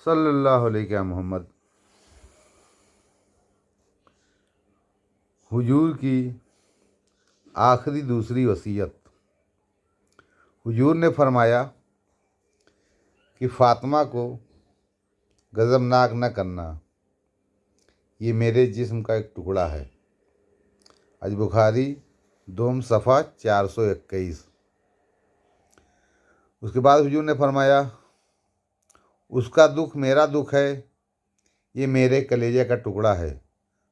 صلی اللہ علیہ محمد۔ حضور کی آخری دوسری وصیت۔ حضور نے فرمایا کہ فاطمہ کو غضبناک نہ کرنا، یہ میرے جسم کا ایک ٹکڑا ہے۔ بخاری دوم صفحہ 421۔ اس کے بعد حضور نے فرمایا اس کا دکھ میرا دکھ ہے، یہ میرے کلیجے کا ٹکڑا ہے۔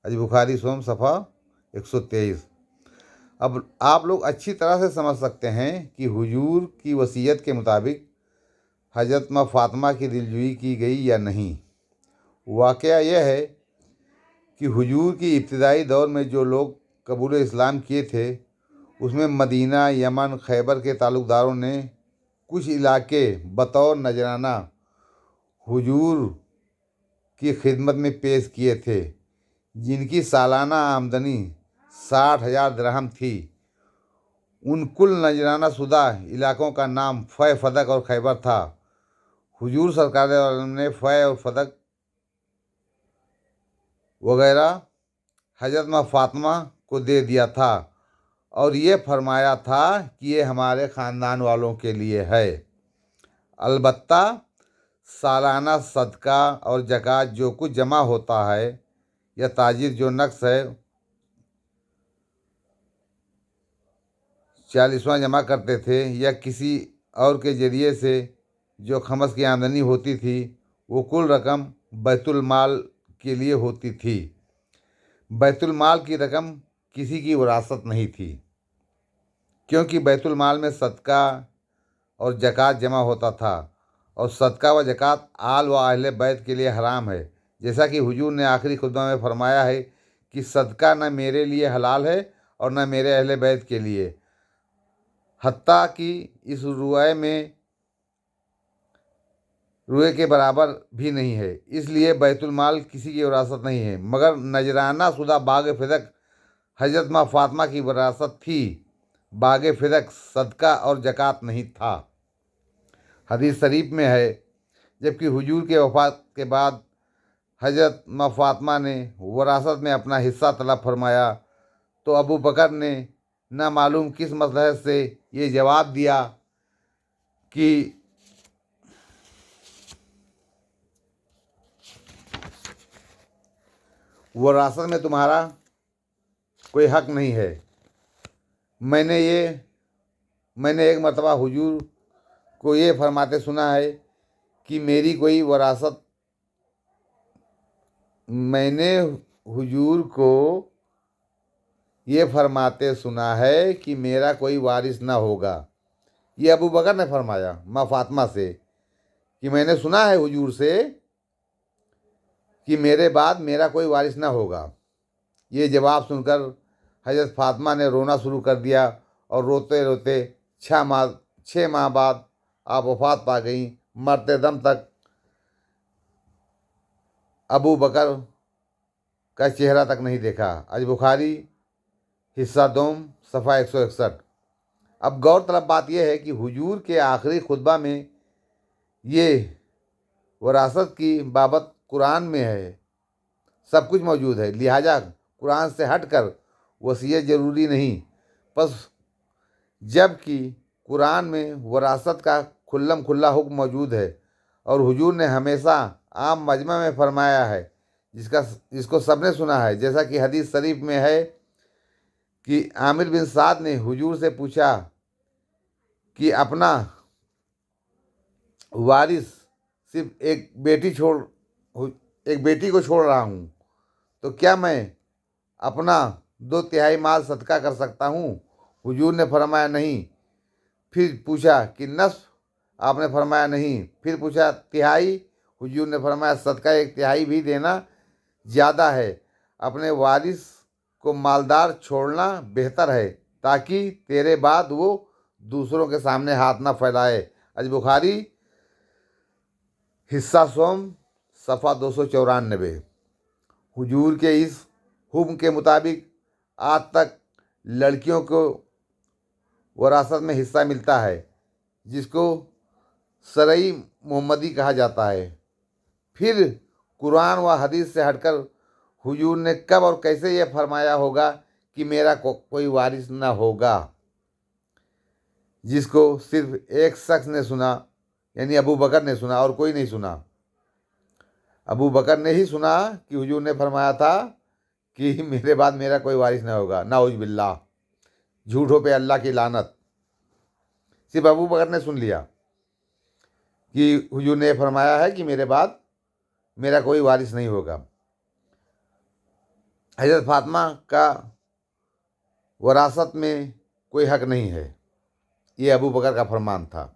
بخاری سوم صفحہ 123۔ اب آپ لوگ اچھی طرح سے سمجھ سکتے ہیں کہ حضور کی وصیت کے مطابق حضرت فاطمہ کی دلجوئی کی گئی یا نہیں۔ واقعہ یہ ہے کہ حضور کی ابتدائی دور میں جو لوگ قبول اسلام کیے تھے، اس میں مدینہ، یمن، خیبر کے تعلق داروں نے کچھ علاقے بطور نذرانہ حضور کی خدمت میں پیش کیے تھے، جن کی سالانہ آمدنی 60,000 درہم تھی۔ ان کل نذرانہ شدہ علاقوں کا نام فے، فدق اور خیبر تھا۔ حضور سرکار عالم نے فے اور فدق وغیرہ حضرت فاطمہ کو دے دیا تھا اور یہ فرمایا تھا کہ یہ ہمارے خاندان والوں کے لیے ہے۔ البتہ سالانہ صدقہ اور زکوٰۃ جو کچھ جمع ہوتا ہے یا تاجر جو نقص ہے 40واں جمع کرتے تھے، یا کسی اور کے ذریعے سے جو خمس کی آمدنی ہوتی تھی، وہ کل رقم بیت المال کے لیے ہوتی تھی۔ بیت المال کی رقم کسی کی وراثت نہیں تھی، کیونکہ بیت المال میں صدقہ اور زکوٰۃ جمع ہوتا تھا، اور صدقہ و زکوٰۃ آل و اہل بیت کے لیے حرام ہے، جیسا کہ حضور نے آخری خطبہ میں فرمایا ہے کہ صدقہ نہ میرے لیے حلال ہے اور نہ میرے اہل بیت کے لیے، حتیٰ کہ اس روئے کے برابر بھی نہیں ہے۔ اس لیے بیت المال کسی کی وراثت نہیں ہے، مگر نذرانہ شدہ باغ فدق حضرت فاطمہ کی وراثت تھی۔ باغ فدق صدقہ اور زکوٰۃ نہیں تھا۔ حدیث شریف میں ہے، جبکہ حضور کے وفات کے بعد حضرت فاطمہ نے وراثت میں اپنا حصہ طلب فرمایا تو ابو بکر نے نہ معلوم کس مصلحت سے یہ جواب دیا کہ وراثت میں تمہارا کوئی حق نہیں ہے۔ میں نے ایک مرتبہ حضور کو یہ فرماتے سنا ہے کہ میری کوئی وراثت میں نے حضور کو یہ فرماتے سنا ہے کہ میرا کوئی وارث نہ ہوگا۔ یہ ابو بکر نے فرمایا ماں فاطمہ سے کہ میں نے سنا ہے حضور سے کہ میرے بعد میرا کوئی وارث نہ ہوگا۔ یہ جواب سن کر حضرت فاطمہ نے رونا شروع کر دیا اور روتے روتے 6 ماہ بعد آپ وفات پا گئیں۔ مرتے دم تک ابو بکر کا چہرہ تک نہیں دیکھا۔ بخاری حصہ دوم صفحہ 161۔ اب غور طلب بات یہ ہے کہ حضور کے آخری خطبہ میں یہ وراثت کی بابت قرآن میں ہے، سب کچھ موجود ہے، لہٰذا قرآن سے ہٹ کر وصیت ضروری نہیں۔ پس جب کہ قرآن میں وراثت کا کھلم کھلا حکم موجود ہے اور حضور نے ہمیشہ عام مجمع میں فرمایا ہے، جس کو سب نے سنا ہے، جیسا کہ حدیث شریف میں ہے کہ عامر بن سعد نے حضور سے پوچھا کہ اپنا وارث صرف ایک بیٹی کو چھوڑ رہا ہوں، تو کیا میں اپنا 2/3 مال صدقہ کر سکتا ہوں؟ حضور نے فرمایا نہیں۔ پھر پوچھا کہ نصف؟ آپ نے فرمایا نہیں۔ پھر پوچھا تہائی؟ حضور نے فرمایا صدقہ 1/3 بھی دینا زیادہ ہے۔ اپنے وارث کو مالدار چھوڑنا بہتر ہے تاکہ تیرے بعد وہ دوسروں کے سامنے ہاتھ نہ پھیلائے۔ بخاری حصہ سوم صفحہ 294۔ حضور کے اس حکم کے مطابق آج تک لڑکیوں کو وراثت میں حصہ ملتا ہے، جس کو سرئی محمدی کہا جاتا ہے۔ پھر قرآن و حدیث سے ہٹ کر حضور نے کب اور کیسے یہ فرمایا ہوگا کہ میرا کوئی وارث نہ ہوگا، جس کو صرف ایک شخص نے سنا، یعنی ابو بکر نے سنا اور کوئی نہیں سنا۔ ابو بکر نے ہی سنا کہ حضور نے فرمایا تھا کہ میرے بعد میرا کوئی وارث نہ ہوگا، نعوذ باللہ، جھوٹوں پہ اللہ کی لعنت۔ صرف ابو بکر نے سن لیا کہ حضور نے فرمایا ہے کہ میرے بعد میرا کوئی وارث نہیں ہوگا۔ حضرت فاطمہ کا وراثت میں کوئی حق نہیں ہے، یہ ابو بکر کا فرمان تھا،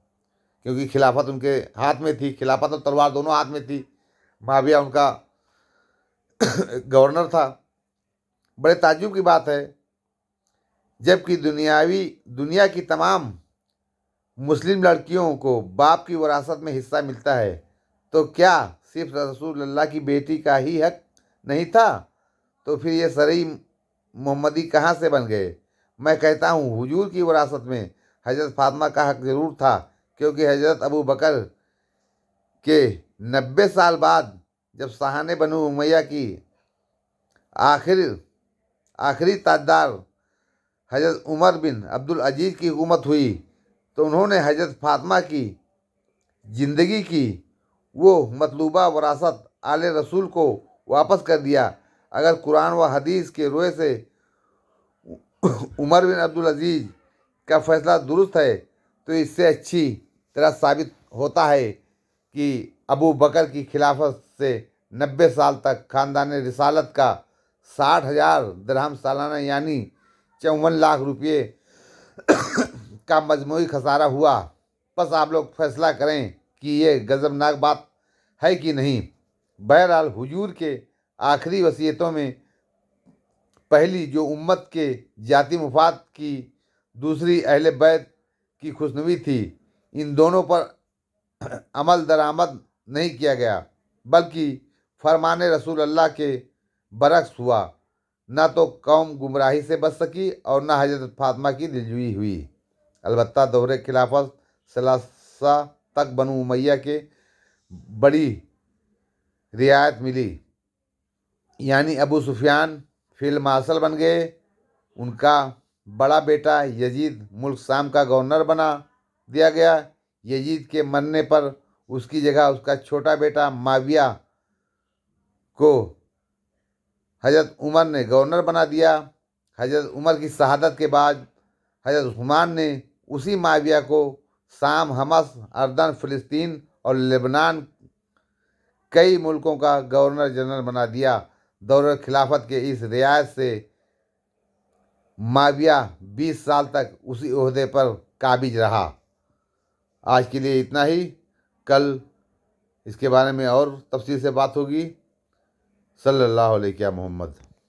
کیونکہ خلافت ان کے ہاتھ میں تھی، خلافت اور تلوار دونوں ہاتھ میں تھی۔ معاویہ ان کا گورنر تھا۔ بڑے تعجب کی بات ہے، جب کہ دنیا کی تمام مسلم لڑکیوں کو باپ کی وراثت میں حصہ ملتا ہے، تو کیا صرف رسول اللہ کی بیٹی کا ہی حق نہیں تھا؟ تو پھر یہ سرئی محمدی کہاں سے بن گئے؟ میں کہتا ہوں حضور کی وراثت میں حضرت فاطمہ کا حق ضرور تھا، کیونکہ حضرت ابو بکر کے 90 سال بعد جب صحن بنو امیہ کی آخری تاجدار حضرت عمر بن عبدالعزیز کی حکومت ہوئی، تو انہوں نے حضرت فاطمہ کی زندگی کی وہ مطلوبہ وراثت آل رسول کو واپس کر دیا۔ اگر قرآن و حدیث کے روئے سے عمر بن عبدالعزیز کا فیصلہ درست ہے، تو اس سے اچھی طرح ثابت ہوتا ہے کہ ابو بکر کی خلافت سے 90 سال تک خاندان رسالت کا 60,000 درہم سالانہ یعنی 54 لاکھ روپے کا مجموعی خسارہ ہوا۔ بس آپ لوگ فیصلہ کریں کہ یہ غضبناک بات ہے کہ نہیں۔ بہرحال حضور کے آخری وصیتوں میں پہلی جو امت کے ذاتی مفاد کی، دوسری اہل بیت کی خوشنودی تھی، ان دونوں پر عمل درآمد نہیں کیا گیا، بلکہ فرمان رسول اللہ کے برعکس ہوا۔ نہ تو قوم گمراہی سے بچ سکی اور نہ حضرت فاطمہ کی دلجوئی ہوئی۔ البتہ دور خلافت ثلاثہ تک بنو امیہ کے بڑی رعایت ملی، یعنی ابو سفیان فیلڈ مارشل بن گئے، ان کا بڑا بیٹا یزید ملک شام کا گورنر بنا دیا گیا، یزید کے مرنے پر اس کی جگہ اس کا چھوٹا بیٹا معاویہ کو حضرت عمر نے گورنر بنا دیا۔ حضرت عمر کی شہادت کے بعد حضرت عثمان نے اسی معاویہ کو شام، حمص، اردن، فلسطین اور لبنان کئی ملکوں کا گورنر جنرل بنا دیا۔ دور خلافت کے اس رعایت سے معاویہ 20 سال تک اسی عہدے پر قابض رہا۔ آج کے لیے اتنا ہی، کل اس کے بارے میں اور تفصیل سے بات ہوگی۔ صلی اللہ علیہ محمد۔